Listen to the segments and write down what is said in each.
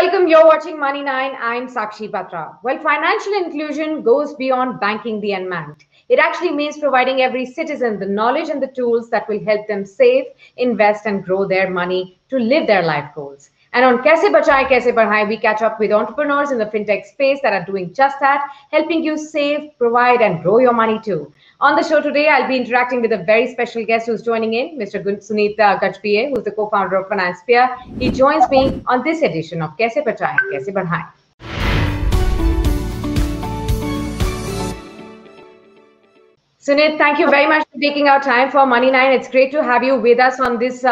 welcome. You're watching Money 9. I'm Sakshi Patra. Well, financial inclusion goes beyond banking the unbanked. It actually means providing every citizen the knowledge and the tools that will help them save, invest, and grow their money to live their life goals. And on Kaise Bachaye, Kaise Padhaye, we catch up with entrepreneurs in the fintech space that are doing just that, helping you save, provide, and grow your money too. On the show today, I'll be interacting with a very special guest who's joining in, Mr. Sunit Gajpie, who's the co-founder of FinancePeer. He joins me on this edition of Kaise Bachaye, Kaise Padhaye. Sunit, thank you very much for taking our time for Money 9. It's great to have you with us on this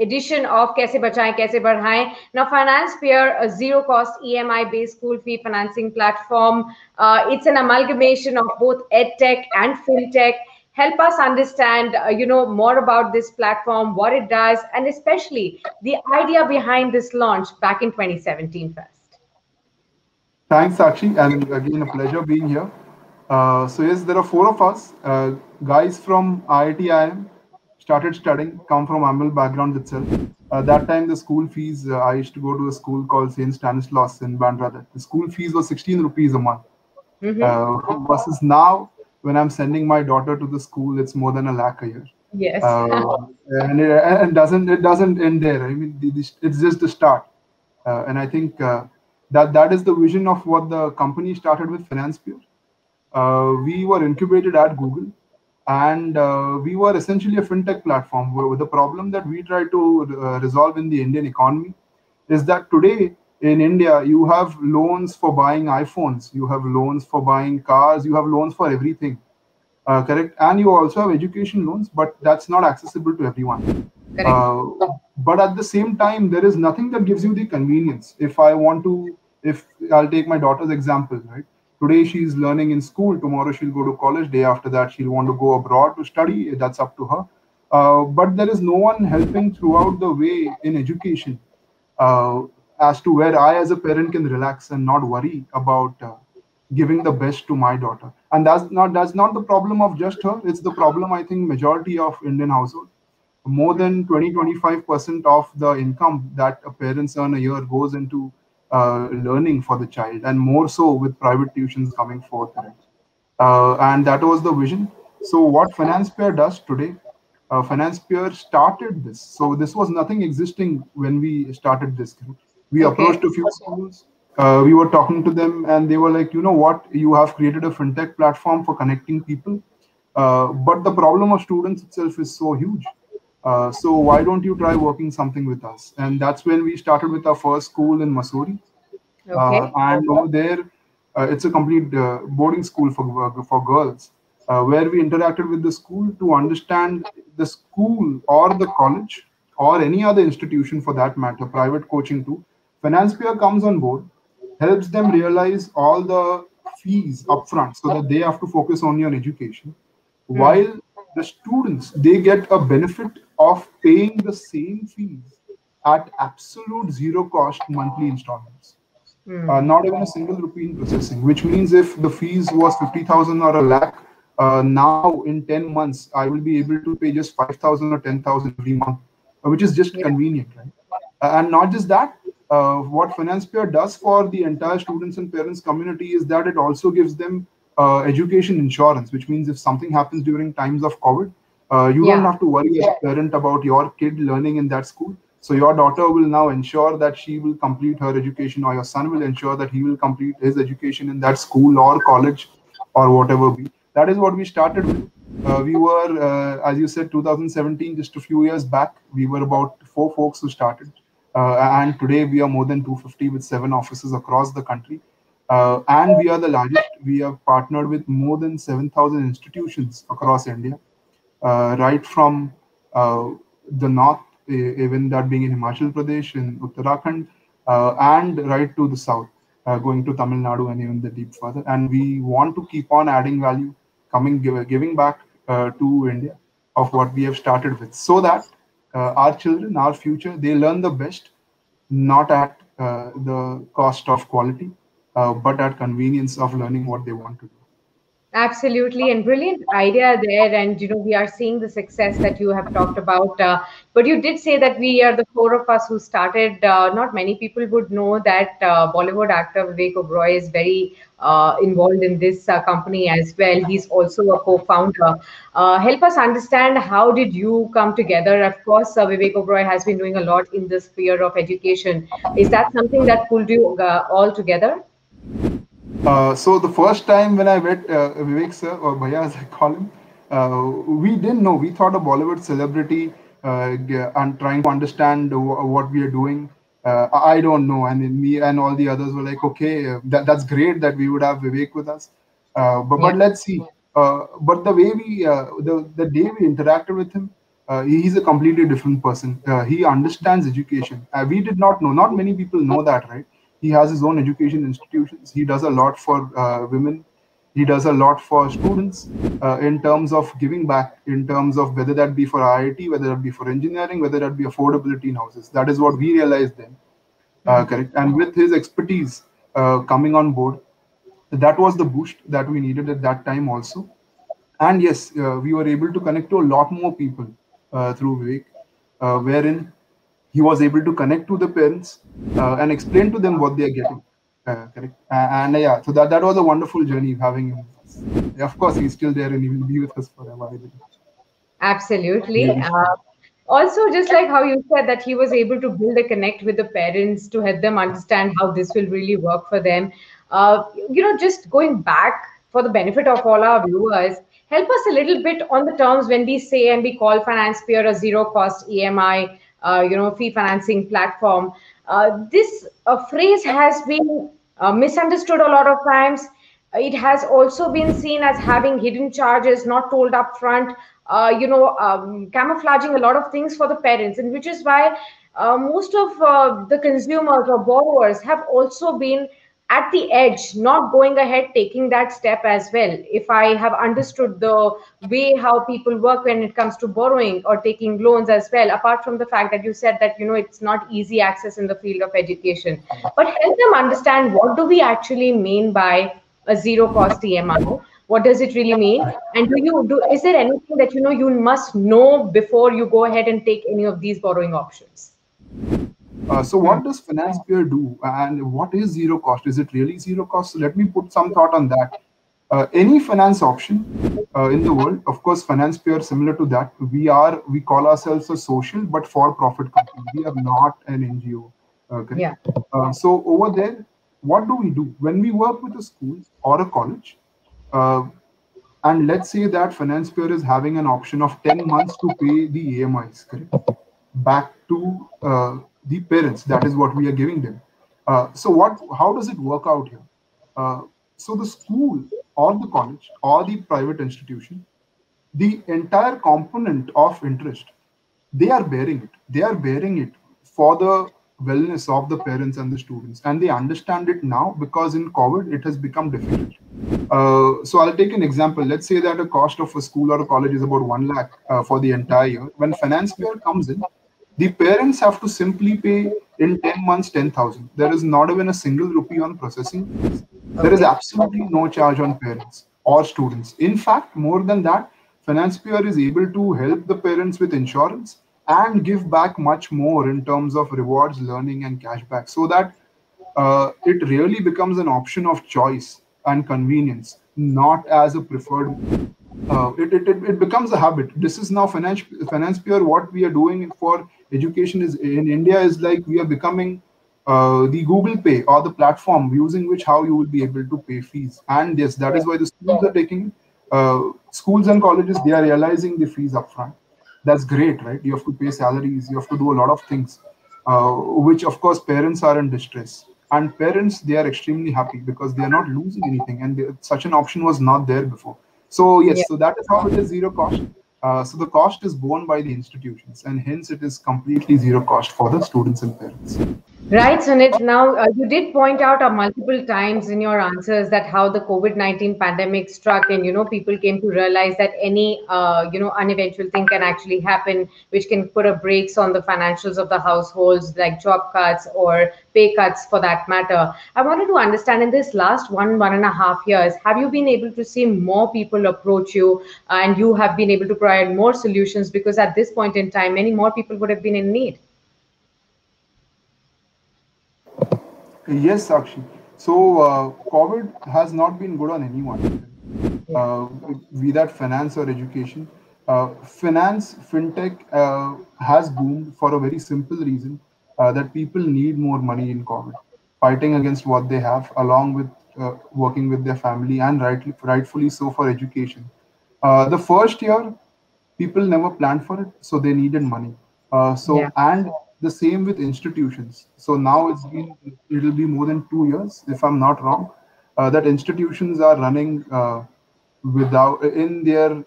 edition of Kaise Bachaye, Kaise Padhaye. Now, FinancePeer, a zero-cost EMI-based school fee financing platform. It's an amalgamation of both EdTech and FinTech. Help us understand, more about this platform, what it does, and especially the idea behind this launch back in 2017 first. Thanks, Sakshi, and again, a pleasure being here. So yes, there are four of us, guys from IIT IIM, started studying, come from AML background itself. That time the school fees, I used to go to a school called St. Stanislaus in Bandra. The school fees was 16 rupees a month. Versus now, when I'm sending my daughter to the school, it's more than 1 lakh a year. Yes. And it doesn't end there. I mean, it's just the start. And I think that is the vision of what the company started with, FinancePeer. We were incubated at Google, and we were essentially a fintech platform. Where the problem that we try to resolve in the Indian economy is that today in India, you have loans for buying iPhones, you have loans for buying cars, you have loans for everything, correct? And you also have education loans, but that's not accessible to everyone. But at the same time, there is nothing that gives you the convenience. If I'll take my daughter's example, right? Today she's learning in school, tomorrow she'll go to college, day after that she'll want to go abroad to study, that's up to her. But there is no one helping throughout the way in education as to where I as a parent can relax and not worry about giving the best to my daughter. And that's not the problem of just her, it's the problem, I think, majority of Indian households. More than 20-25% of the income that parents earn a year goes into learning for the child, and more so with private tuitions coming forth. And that was the vision. So what FinancePeer does today, FinancePeer started this. So this was nothing existing when we started this. We approached a few schools. We were talking to them, and they were like, you know what, you have created a fintech platform for connecting people. But the problem of students itself is so huge. So why don't you try working something with us? And that's when we started with our first school in Mussoorie. And over there, it's a complete boarding school for girls, where we interacted with the school to understand the school or the college or any other institution for that matter, private coaching too. FinancePeer comes on board, helps them realize all the fees upfront so that they have to focus only on education, while the students, they get a benefit of paying the same fees at absolute zero cost monthly installments. Not even a single rupee in processing, which means if the fees was 50,000 or 1 lakh, now in 10 months, I will be able to pay just 5,000 or 10,000 every month, which is just convenient, right? And not just that, what FinancePeer does for the entire students and parents community is that it also gives them education insurance, which means if something happens during times of COVID, you don't have to worry as a parent about your kid learning in that school. So your daughter will now ensure that she will complete her education, or your son will ensure that he will complete his education in that school or college or whatever be. That is what we started with. We were, as you said, 2017, just a few years back, we were about 4 folks who started. And today we are more than 250 with 7 offices across the country. And we are the largest. We have partnered with more than 7,000 institutions across India, right from the north, even that being in Himachal Pradesh, in Uttarakhand, and right to the south, going to Tamil Nadu and even the deep further. And we want to keep on adding value, giving back to India of what we have started with, so that our children, our future, they learn the best, not at the cost of quality, but at convenience of learning what they want to do. Absolutely, and brilliant idea there. And we are seeing the success that you have talked about. But you did say that we are the four of us who started. Not many people would know that Bollywood actor Vivek Oberoi is very involved in this company as well. He's also a co-founder. Help us understand, how did you come together? Of course, Vivek Oberoi has been doing a lot in the sphere of education. Is that something that pulled you all together? So the first time when I met Vivek sir, or Bhaiya as I call him, we didn't know. We thought a Bollywood celebrity and trying to understand what we are doing. I don't know. And then me and all the others were like, okay, that's great that we would have Vivek with us. But Yeah. let's see. But the way the day we interacted with him, he's a completely different person. He understands education. We did not know. Not many people know that, right? He has his own education institutions. He does a lot for women. He does a lot for students in terms of giving back, in terms of whether that be for IIT, whether that be for engineering, whether that be affordability in houses. That is what we realized then. Correct. And with his expertise coming on board, that was the boost that we needed at that time also. And yes, we were able to connect to a lot more people through Vivek, wherein he was able to connect to the parents and explain to them what they are getting. Correct. And yeah, so that was a wonderful journey having him with us. Yeah, of course, he's still there and he will be with us forever, I believe. Absolutely. Yeah. Also, just like how you said that he was able to build a connect with the parents to help them understand how this will really work for them. Just going back for the benefit of all our viewers, help us a little bit on the terms when we say and we call FinancePeer a zero cost EMI, fee financing platform. This phrase has been misunderstood a lot of times. It has also been seen as having hidden charges not told up front, camouflaging a lot of things for the parents, and which is why most of the consumers or borrowers have also been at the edge, not going ahead taking that step as well. If I have understood the way how people work when it comes to borrowing or taking loans as well, apart from the fact that you said that it's not easy access in the field of education, but help them understand, what do we actually mean by a zero cost EMI? What does it really mean? And is there anything that you must know before you go ahead and take any of these borrowing options? So what does FinancePeer do, and what is zero cost? Is it really zero cost? So let me put some thought on that. Any finance option in the world, of course, FinancePeer, similar to that, we call ourselves a social but for-profit company. We are not an NGO. Okay. Yeah. So over there, what do we do when we work with a school or a college? And let's say that FinancePeer is having an option of 10 months to pay the EMIs, correct, back to the parents. That is what we are giving them. How does it work out here? So the school or the college or the private institution, the entire component of interest, they are bearing it. They are bearing it for the wellness of the parents and the students. And they understand it now because in COVID, it has become difficult. So I'll take an example. Let's say that a cost of a school or a college is about 1 lakh for the entire year. When FinancePeer comes in, the parents have to simply pay in 10 months 10,000. There is not even a single rupee on processing fees. There is absolutely no charge on parents or students. In fact, more than that, FinancePeer is able to help the parents with insurance and give back much more in terms of rewards, learning, and cashback, so that it really becomes an option of choice and convenience, not as a preferred. It becomes a habit. This is now FinancePeer. What we are doing for education is in India is like we are becoming the Google Pay or the platform using which how you will be able to pay fees. And yes, that is why the schools are taking schools and colleges. They are realizing the fees upfront. That's great, right? You have to pay salaries. You have to do a lot of things, which of course parents are in distress. And parents, they are extremely happy because they are not losing anything, and such an option was not there before. So yes, so that is how it is zero cost. So the cost is borne by the institutions, and hence it is completely zero cost for the students and parents. Right, Sunit. Now, you did point out multiple times in your answers that how the COVID-19 pandemic struck, and people came to realize that any uneventual thing can actually happen, which can put a brakes on the financials of the households, like job cuts or pay cuts, for that matter. I wanted to understand, in this last 1.5 years, have you been able to see more people approach you, and you have been able to provide more solutions? Because at this point in time, many more people would have been in need. Yes, Sakshi. So, COVID has not been good on anyone, Yeah. be that finance or education. Finance, fintech has boomed for a very simple reason, that people need more money in COVID, fighting against what they have, along with working with their family, and rightfully so for education. The first year, people never planned for it, so they needed money. Yeah. And the same with institutions. So now it'll be more than 2 years, if I'm not wrong, that institutions are running without in their,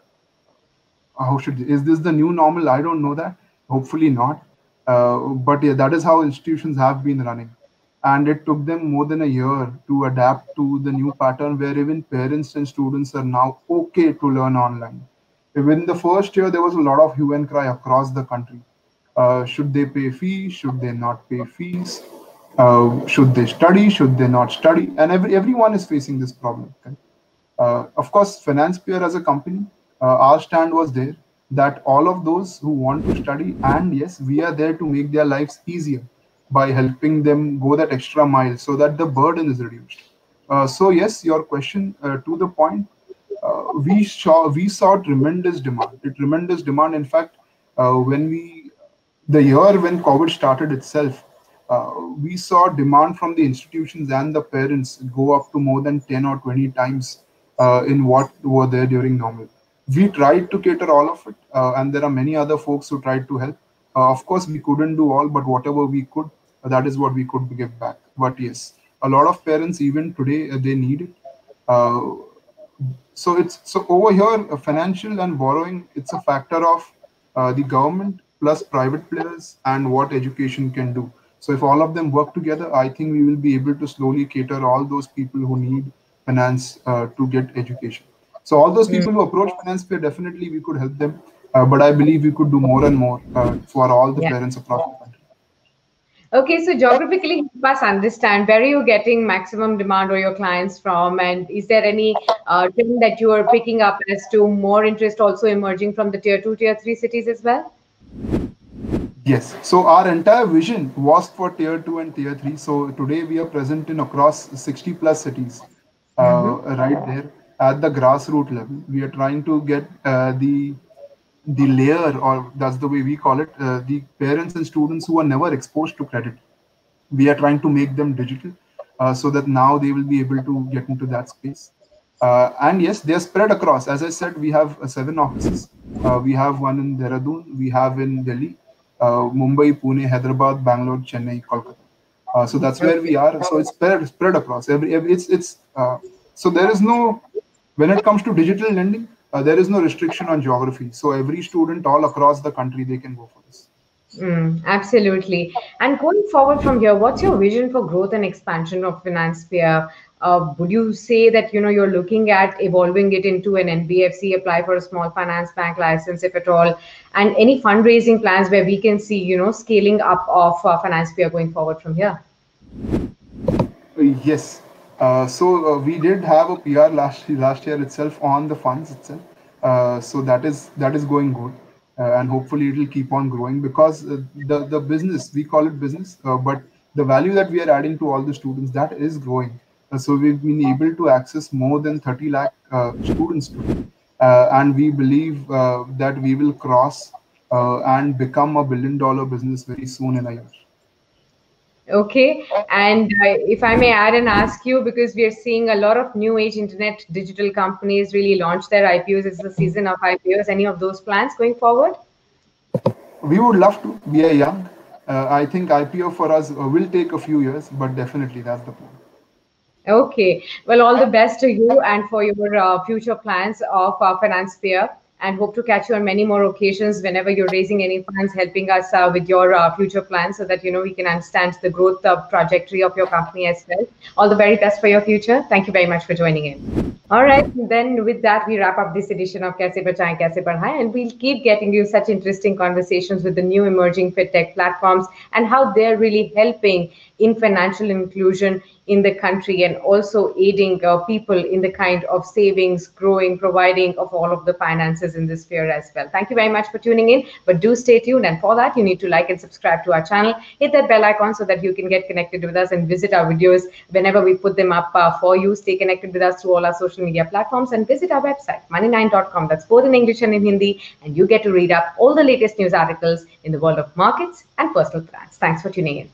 how should, is this the new normal? I don't know that. Hopefully not. But yeah, that is how institutions have been running. And it took them more than a year to adapt to the new pattern, where even parents and students are now okay to learn online. Within the first year, there was a lot of hue and cry across the country. Should they pay fees? Should they not pay fees? Should they study? Should they not study? And everyone is facing this problem. Okay? Of course, Finance Peer as a company, our stand was there that all of those who want to study, and yes, we are there to make their lives easier by helping them go that extra mile so that the burden is reduced. So yes, your question, to the point, we saw tremendous demand. A tremendous demand. In fact, when we the year when COVID started itself, we saw demand from the institutions and the parents go up to more than 10 or 20 times in what were there during normal. We tried to cater all of it, and there are many other folks who tried to help. Of course, we couldn't do all, but whatever we could, that is what we could give back. But yes, a lot of parents, even today, they need it. Uh, so over here, financial and borrowing, it's a factor of the government plus private players and what education can do. So if all of them work together, I think we will be able to slowly cater all those people who need finance to get education. So all those people who approach finance fair, definitely we could help them. But I believe we could do more and more for all the Yeah. parents across the country. Okay, so geographically, help us understand where are you getting maximum demand or your clients from, and is there any trend that you are picking up as to more interest also emerging from the tier two, tier three cities as well? Yes. So our entire vision was for tier two and tier three. So today we are present in across 60 plus cities, Mm-hmm. right there at the grassroots level. We are trying to get the layer, or that's the way we call it, the parents and students who are never exposed to credit. We are trying to make them digital, so that now they will be able to get into that space. And yes, they are spread across. As I said, we have 7 offices. We have one in Dehradun, we have in Delhi, Mumbai, Pune, Hyderabad, Bangalore, Chennai, Kolkata. So that's where we Okay. are. So it's spread across every it's so there is no, when it comes to digital lending, there is no restriction on geography. So every student all across the country, they can go for this. Absolutely. And going forward from here, what's your vision for growth and expansion of FinancePeer? Would you say that you're looking at evolving it into an NBFC, apply for a small finance bank license, if at all, and any fundraising plans where we can see scaling up of FinancePeer going forward from here? Yes. So we did have a PR last year itself on the funds itself. So that is going good, and hopefully it will keep on growing, because the business, we call it business, but the value that we are adding to all the students, that is growing. So we've been able to access more than 30 lakh students today, and we believe that we will cross and become a $1 billion business very soon in a year. Okay, and if I may add and ask you, because we are seeing a lot of new age internet digital companies really launch their IPOs. It's the season of IPOs. Any of those plans going forward? We would love to. We are young. I think IPO for us will take a few years, but definitely that's the plan. Okay. Well, all the best to you and for your future plans of FinancePeer. and hope to catch you on many more occasions whenever you're raising any funds, helping us with your future plans, so that we can understand the growth trajectory of your company as well. All the very best for your future. Thank you very much for joining in. All right, then with that, we wrap up this edition of Kaise Bachaye, Kaise Padhaye, and we'll keep getting you such interesting conversations with the new emerging fintech platforms and how they're really helping in financial inclusion in the country, and also aiding people in the kind of savings, growing, providing of all of the finances in this sphere as well. Thank you very much for tuning in, but do stay tuned, and for that you need to like and subscribe to our channel, hit that bell icon so that you can get connected with us and visit our videos whenever we put them up for you. Stay connected with us through all our social media platforms and visit our website money9.com. That's both in English and in Hindi, and you get to read up all the latest news articles in the world of markets and personal finance. Thanks for tuning in.